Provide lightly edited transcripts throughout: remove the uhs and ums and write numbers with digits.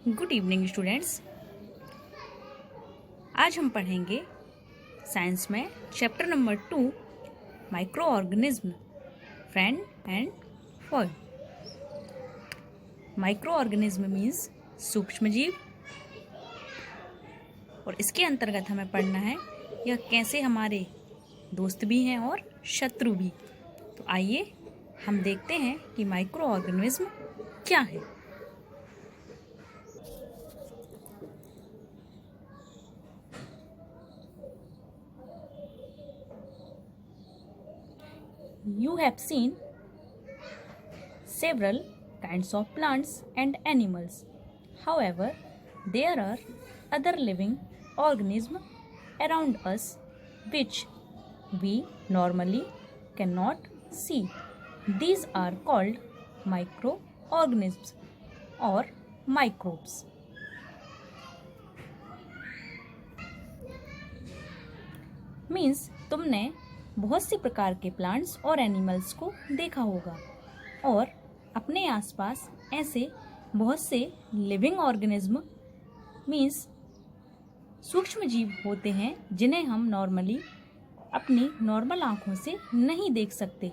Good evening students. आज हम पढ़ेंगे साइंस में chapter number 2 micro organism friend and Foy. Micro organism means सूक्ष्मजीव, और इसके अंतर्गत हमें पढ़ना है यह कैसे हमारे दोस्त भी हैं और शत्रु भी। तो आइए हम देखते हैं कि माइक्रो ऑर्गेनिज्म क्या है। You have seen several kinds of plants and animals. However, there are other living organisms around us which we normally cannot see. These are called microorganisms or microbes. Means तुमने बहुत सी प्रकार के plants और animals को देखा होगा और अपने आसपास ऐसे बहुत से लिविंग ऑर्गेनिज्म मीन्स सूक्ष्म जीव होते हैं जिन्हें हम नॉर्मली अपनी नॉर्मल आँखों से नहीं देख सकते।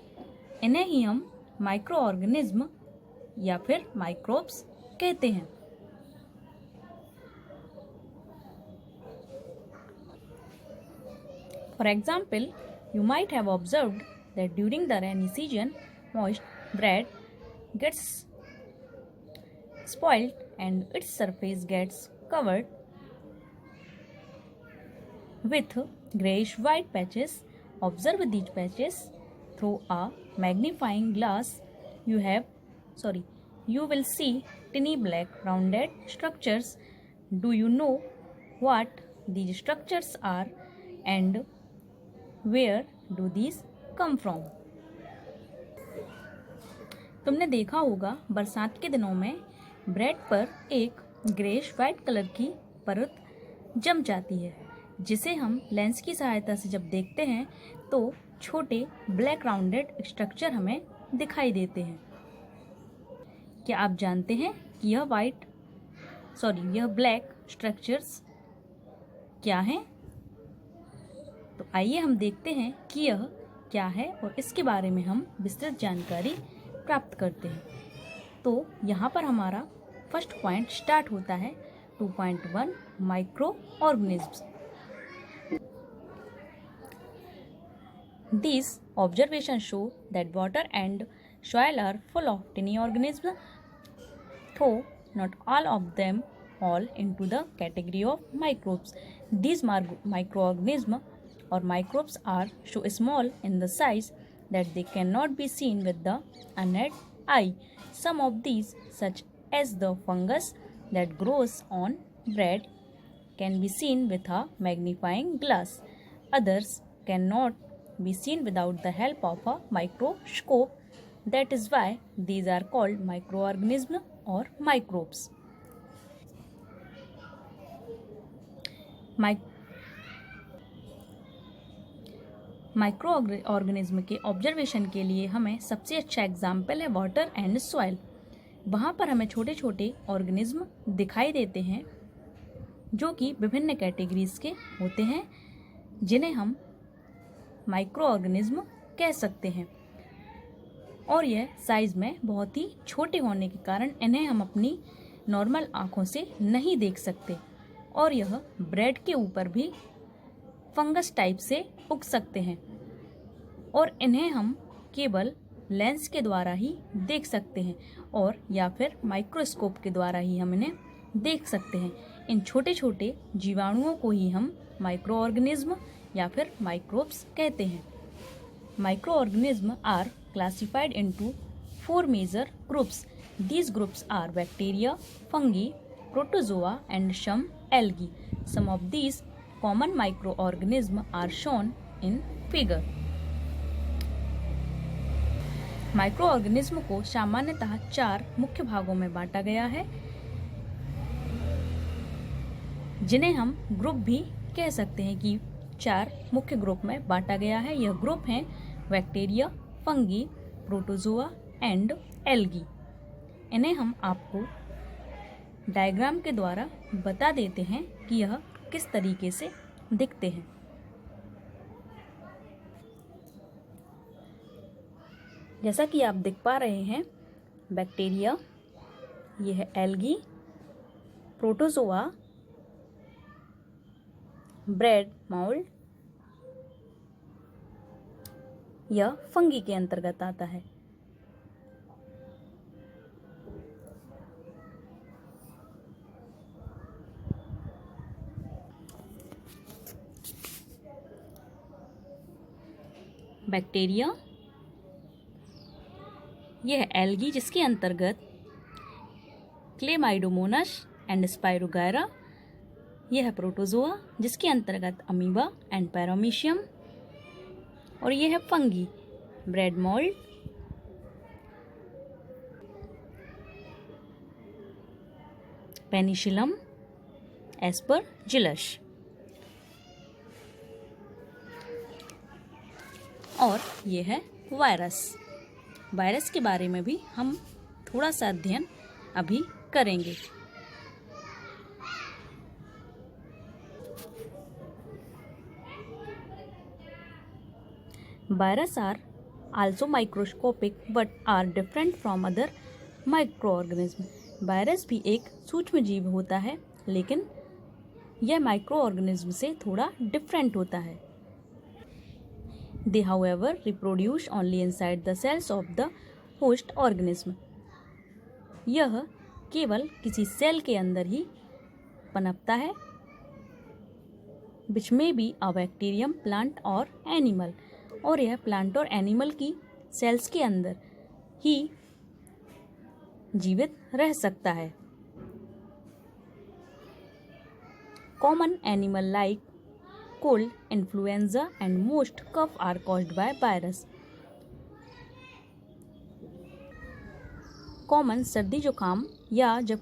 इन्हें ही हम माइक्रो ऑर्गेनिज्म या फिर माइक्रोब्स कहते हैं। For example, you might have observed that during the rainy season, moist bread gets spoiled and its surface gets covered with grayish-white patches. Observe these patches through a magnifying glass. You will see tiny black rounded structures. Do you know what these structures are and Where do these come from? तुमने देखा होगा बरसात के दिनों में bread पर एक greyish white colour की परत जम जाती है, जिसे हम लेंस की सहायता से जब देखते हैं तो छोटे ब्लैक राउंडेड स्ट्रक्चर हमें दिखाई देते हैं। क्या आप जानते हैं कि यह ब्लैक स्ट्रक्चर्स क्या हैं? तो आइए हम देखते हैं कि यह क्या है और इसके बारे में हम विस्तृत जानकारी प्राप्त करते हैं। तो यहाँ पर हमारा फर्स्ट पॉइंट स्टार्ट होता है 2.1 micro organisms. These observations show that water and soil are full of tiny organisms, though not all of them fall into the category of microbes. These microorganisms or microbes are so small in the size that they cannot be seen with the unaided eye. Some of these, such as the fungus that grows on bread, can be seen with a magnifying glass. Others cannot be seen without the help of a microscope. That is why these are called microorganisms or microbes. Micro organism के observation के लिए हमें सबसे अच्छा example है water and soil. वहाँ पर हमें छोटे छोटे ऑर्गेनिज्म दिखाई देते हैं जो कि विभिन्न कैटेगरीज के होते हैं, जिन्हें हम माइक्रो ऑर्गेनिज्म कह सकते हैं। और यह साइज़ में बहुत ही छोटे होने के कारण इन्हें हम अपनी नॉर्मल आँखों से नहीं देख सकते, और यह ब्रेड के ऊपर भी फंगस टाइप से उग सकते हैं, और इन्हें हम केवल लेंस के द्वारा ही देख सकते हैं और या फिर माइक्रोस्कोप के द्वारा ही हम इन्हें देख सकते हैं। इन छोटे छोटे जीवाणुओं को ही हम माइक्रो ऑर्गेनिज्म या फिर माइक्रोब्स कहते हैं। Micro organism are classified into 4 major groups. These groups are bacteria, fungi, protozoa and some algae. Some of these common microorganisms are shown in figure. Micro organism को सामान्यतः 4 मुख्य भागों में बांटा गया है, जिन्हें हम ग्रुप भी कह सकते हैं कि 4 मुख्य ग्रुप में बांटा गया है। यह ग्रुप हैं bacteria, fungi, protozoa and algae. इन्हें हम आपको डायग्राम के द्वारा बता देते हैं कि यह किस तरीके से दिखते हैं। जैसा कि आप देख पा रहे हैं, बैक्टीरिया, यह है एल्गी, प्रोटोजोआ, ब्रेड मोल्ड, यह फंगी के अंतर्गत आता है। बैक्टीरिया, यह एल्गी जिसके अंतर्गत क्लेमाइडोमोनास एंड स्पाइरोगायरा, यह है प्रोटोजोआ जिसके अंतर्गत अमीबा एंड पैरामीशियम, और यह है fungi, bread mould, penicillium, Aspergillus. और यह है वायरस। वायरस के बारे में भी हम थोड़ा सा अध्ययन अभी करेंगे। Virus are also microscopic but are different from other microorganism. Virus भी एक सूक्ष्म जीव होता है, लेकिन यह माइक्रोऑर्गेनिज्म से थोड़ा डिफरेंट होता है। They however reproduce only inside the cells of the host organism. यह केवल किसी सेल के अंदर ही पनपता है, which may be a bacterium, plant or animal, और यह प्लांट और एनिमल की सेल्स के अंदर ही जीवित रह सकता है। Common animal like cold, influenza and most cough are caused by virus. Common सर्दी जुकाम या जब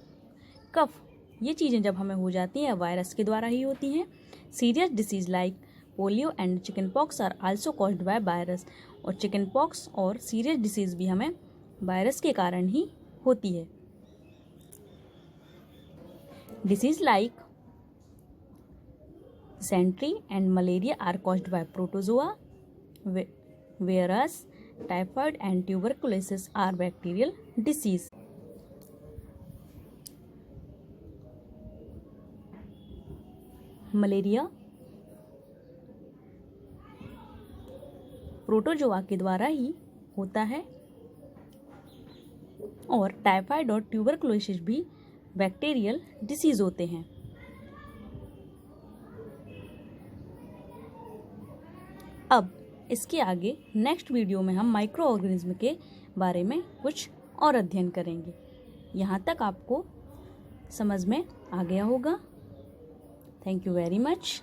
कफ, ये चीज़ें जब हमें हो जाती हैं वायरस के द्वारा ही होती हैं। Serious disease like polio and chicken pox are also caused by virus, और चिकन पॉक्स और सीरियस डिसीज भी हमें वायरस के कारण ही होती है। Disease like dysentery and malaria are caused by protozoa, whereas typhoid and tuberculosis are bacterial disease. Malaria protozoa के द्वारा ही होता है, और टाइफाइड और ट्यूबरकुलोसिस भी बैक्टीरियल डिसीज होते हैं। अब इसके आगे नेक्स्ट वीडियो में हम माइक्रो ऑर्गेनिज्म के बारे में कुछ और अध्ययन करेंगे। यहाँ तक आपको समझ में आ गया होगा। Thank you very much.